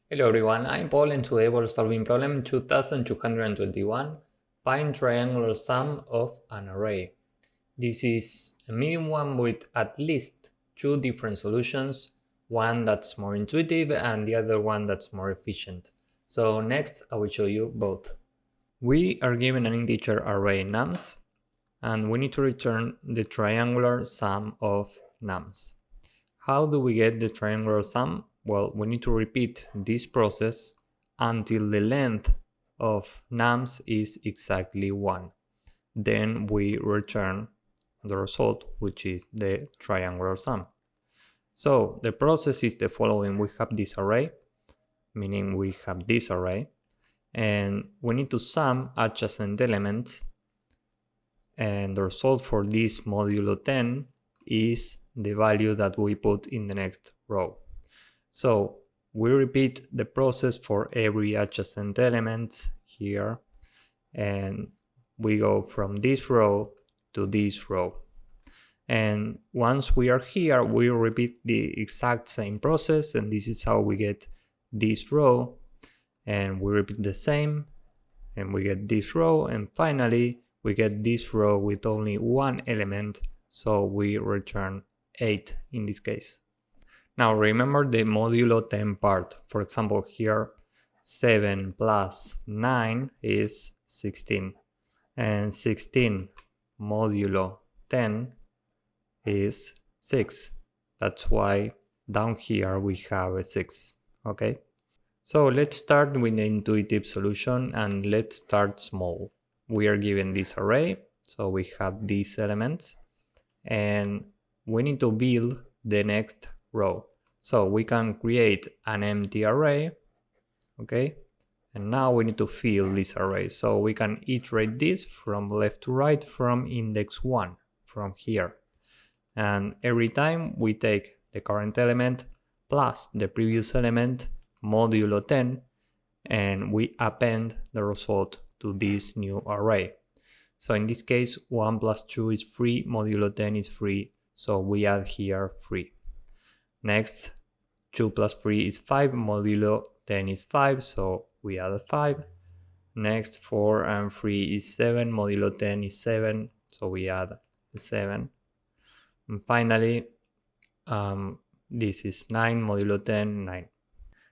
Hello everyone, I'm Paul and today we're solving problem 2221. Find triangular sum of an array. This is a medium one with at least two different solutions, one that's more intuitive and the other one that's more efficient. So next I will show you both. We are given an integer array nums and we need to return the triangular sum of nums. How do we get the triangular sum? Well, we need to repeat this process until the length of nums is exactly 1. Then we return the result, which is the triangular sum. So the process is the following. We have this array, meaning we have this array, and we need to sum adjacent elements, and the result for this modulo 10 is the value that we put in the next row. So we repeat the process for every adjacent element here, and we go from this row to this row. And once we are here, we repeat the exact same process, and this is how we get this row, and we repeat the same, and we get this row, and finally we get this row with only one element, so we return 8 in this case. Now remember the modulo 10 part. For example, here 7 plus 9 is 16, and 16 modulo 10 is 6. That's why down here we have a 6. Okay, so let's start with the intuitive solution, and let's start small. We are given this array, so we have these elements, and we need to build the next row. So we can create an empty array, okay? And now we need to fill this array. So we can iterate this from left to right from index 1, from here. And every time we take the current element plus the previous element modulo 10, and we append the result to this new array. So in this case, 1 plus 2 is 3, modulo 10 is 3, so we add here 3. Next, 2 plus 3 is 5, modulo 10 is 5, so we add 5. Next, 4 and 3 is 7, modulo 10 is 7, so we add 7. And finally, this is 9, modulo 10, 9.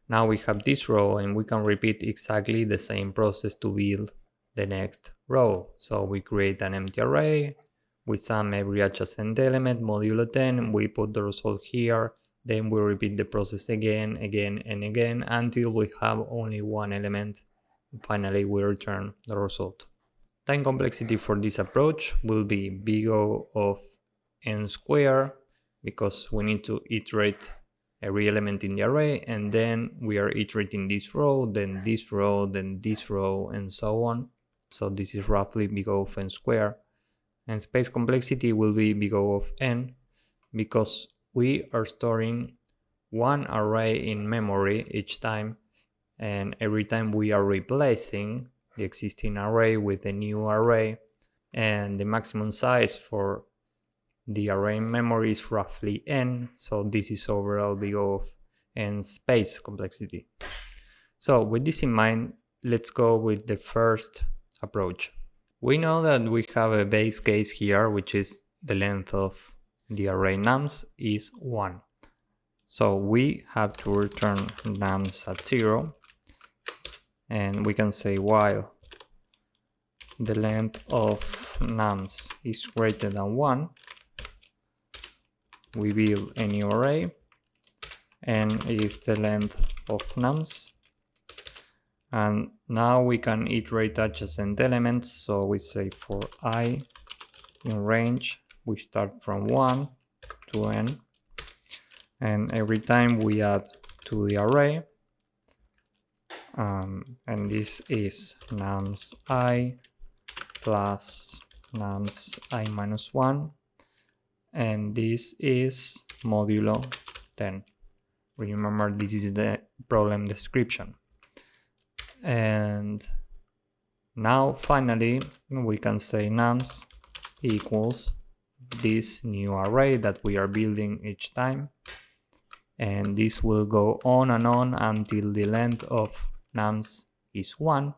Now we have this row, and we can repeat exactly the same process to build the next row. So we create an empty array, we sum every adjacent element, modulo 10, we put the result here, then we repeat the process again and again until we have only one element. Finally, we return the result. Time complexity for this approach will be big O of n squared, because we need to iterate every element in the array, and then we are iterating this row, then this row, then this row, and so on. So this is roughly big O of n squared. And space complexity will be big O of n, because we are storing one array in memory each time, and every time we are replacing the existing array with a new array, and the maximum size for the array in memory is roughly n, so this is overall big O of n space complexity. So with this in mind, let's go with the first approach. We know that we have a base case here, which is the length of the array nums is 1. So we have to return nums at 0, and we can say while the length of nums is greater than 1, we build a new array, and is the length of nums. And now we can iterate adjacent elements, so we say for I in range, we start from 1 to n, and every time we add to the array, and this is nums I plus nums I minus 1, and this is modulo 10. Remember, this is the problem description. And now finally we can say nums equals this new array that we are building each time, and this will go on and on until the length of nums is 1.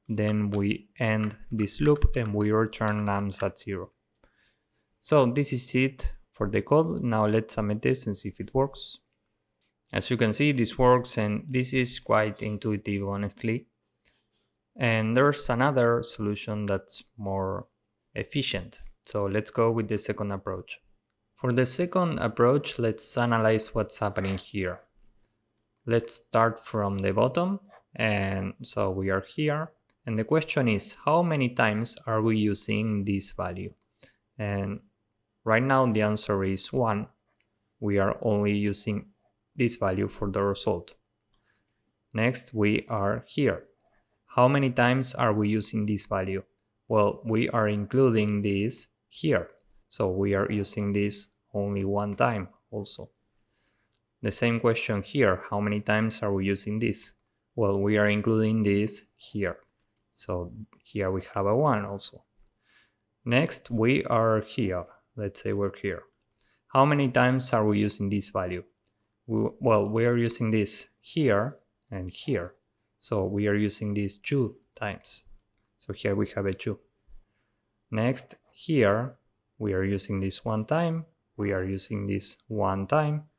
Then we end this loop and we return nums at 0. So this is it for the code. Now let's submit this and see if it works. As you can see, this works, and this is quite intuitive, honestly. And there's another solution that's more efficient. So let's go with the second approach. For the second approach, let's analyze what's happening here. Let's start from the bottom, and so we are here. And the question is, how many times are we using this value? And right now the answer is 1. We are only using this value for the result. Next, we are here. How many times are we using this value? Well, we are including this here. So we are using this only 1 time also. The same question here. How many times are we using this? Well, we are including this here. So here we have a 1 also. Next, we are here. Let's say we're here. How many times are we using this value? Well, we are using this here and here. So we are using this 2 times. So here we have a 2. Next, here we are using this 1 time. We are using this 1 time.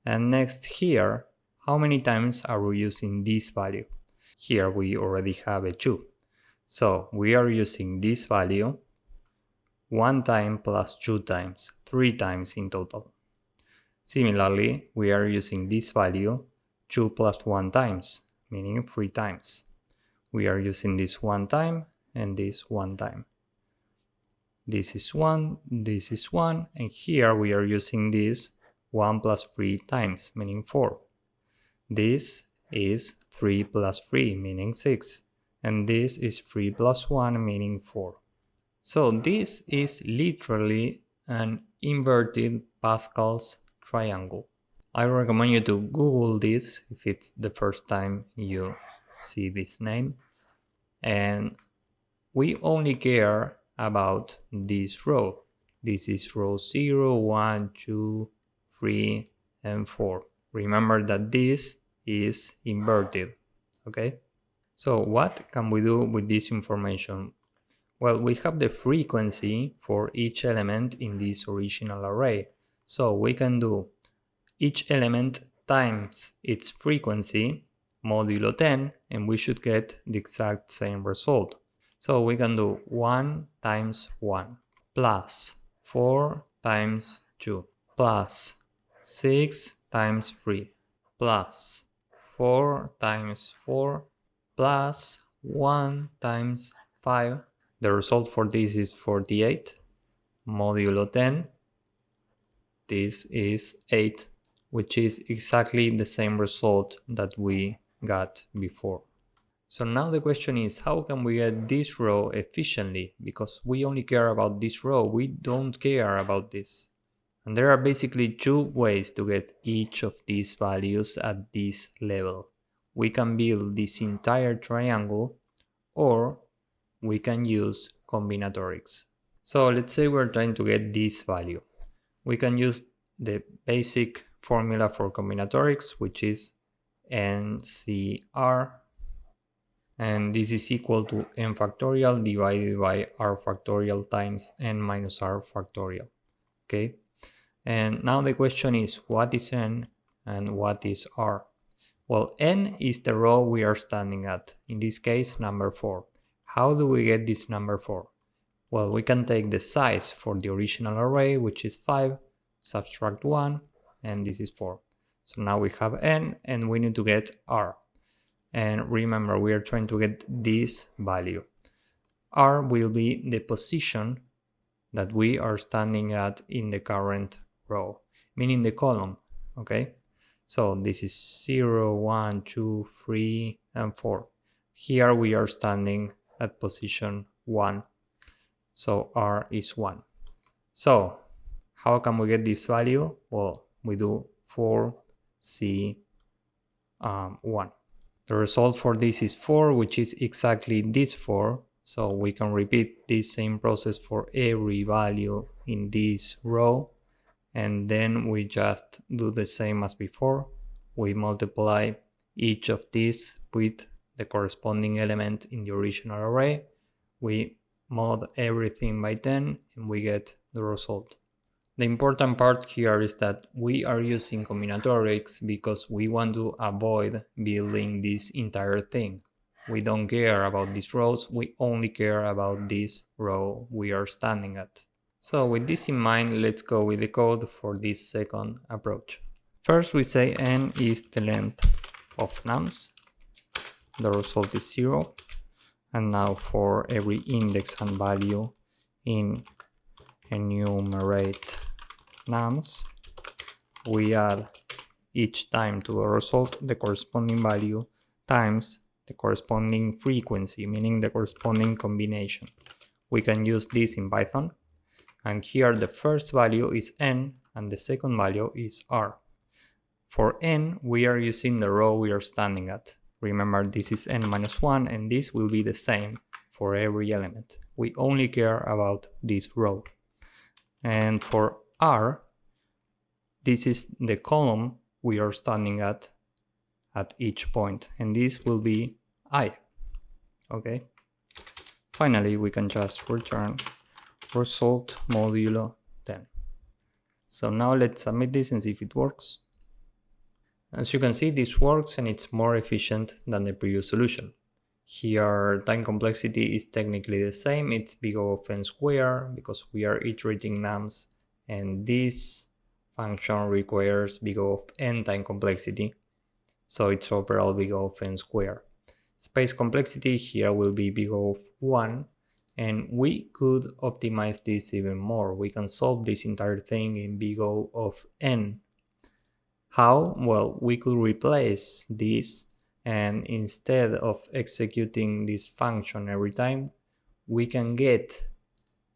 And next here, how many times are we using this value? Here we already have a 2. So we are using this value 1 time plus 2 times, 3 times in total. Similarly, we are using this value 2 plus 1 times, meaning 3 times. We are using this 1 time and this 1 time. This is 1, this is 1, and here we are using this 1 plus 3 times, meaning 4. This is 3 plus 3, meaning 6. And this is 3 plus 1, meaning 4. So this is literally an inverted Pascal's triangle. I recommend you to Google this if it's the first time you see this name. And we only care about this row. This is row 0, 1, 2, 3, and 4. Remember that this is inverted, okay? So what can we do with this information? Well, we have the frequency for each element in this original array. So we can do each element times its frequency modulo 10, and we should get the exact same result. So we can do 1 times 1 plus 4 times 2 plus 6 times 3 plus 4 times 4 plus 1 times 5. The result for this is 48 modulo 10. This is 8, which is exactly the same result that we got before. So now the question is, how can we get this row efficiently? Because we only care about this row, we don't care about this. And there are basically 2 ways to get each of these values at this level. We can build this entire triangle, or we can use combinatorics. So let's say we're trying to get this value. We can use the basic formula for combinatorics, which is NCR, and this is equal to n factorial divided by r factorial times n minus r factorial. Okay, and now the question is, what is n and what is r? Well, n is the row we are standing at, in this case number 4. How do we get this number 4? Well, we can take the size for the original array, which is 5, subtract 1, and this is 4. So now we have n, and we need to get r. And remember, we are trying to get this value. R will be the position that we are standing at in the current row, meaning the column, okay? So this is 0, 1, 2, 3, and 4. Here we are standing at position 1. So R is 1. So how can we get this value? Well, we do 4C1. The result for this is 4, which is exactly this 4. So we can repeat this same process for every value in this row. and then we just do the same as before. We multiply each of these with the corresponding element in the original array. We mod everything by 10 and we get the result. The important part here is that we are using combinatorics because we want to avoid building this entire thing. We don't care about these rows, we only care about this row we are standing at. So with this in mind, let's go with the code for this second approach. First we say n is the length of nums. The result is 0. And now for every index and value in enumerate nums, we add each time to the result the corresponding value times the corresponding frequency, meaning the corresponding combination. We can use this in Python, and here the first value is n and the second value is r. For n, we are using the row we are standing at. Remember, this is n-1 and this will be the same for every element. We only care about this row. And for r, this is the column we are standing at each point, and this will be I. Okay. Finally, we can just return result modulo 10. So now let's submit this and see if it works. As you can see, this works and it's more efficient than the previous solution. Here, time complexity is technically the same. It's big O of n squared because we are iterating nums, and this function requires big O of n time complexity. So it's overall big O of n squared. Space complexity here will be big O of 1, and we could optimize this even more. We can solve this entire thing in big O of n. How? Well, we could replace this, and instead of executing this function every time, we can get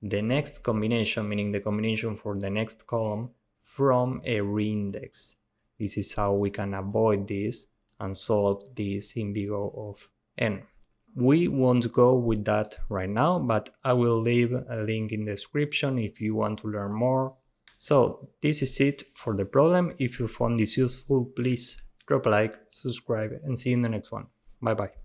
the next combination, meaning the combination for the next column, from a reindex. This is how we can avoid this and solve this in big O of n. We won't go with that right now, but I will leave a link in the description if you want to learn more. So this is it for the problem. If you found this useful, please drop a like, subscribe, and see you in the next one. Bye bye.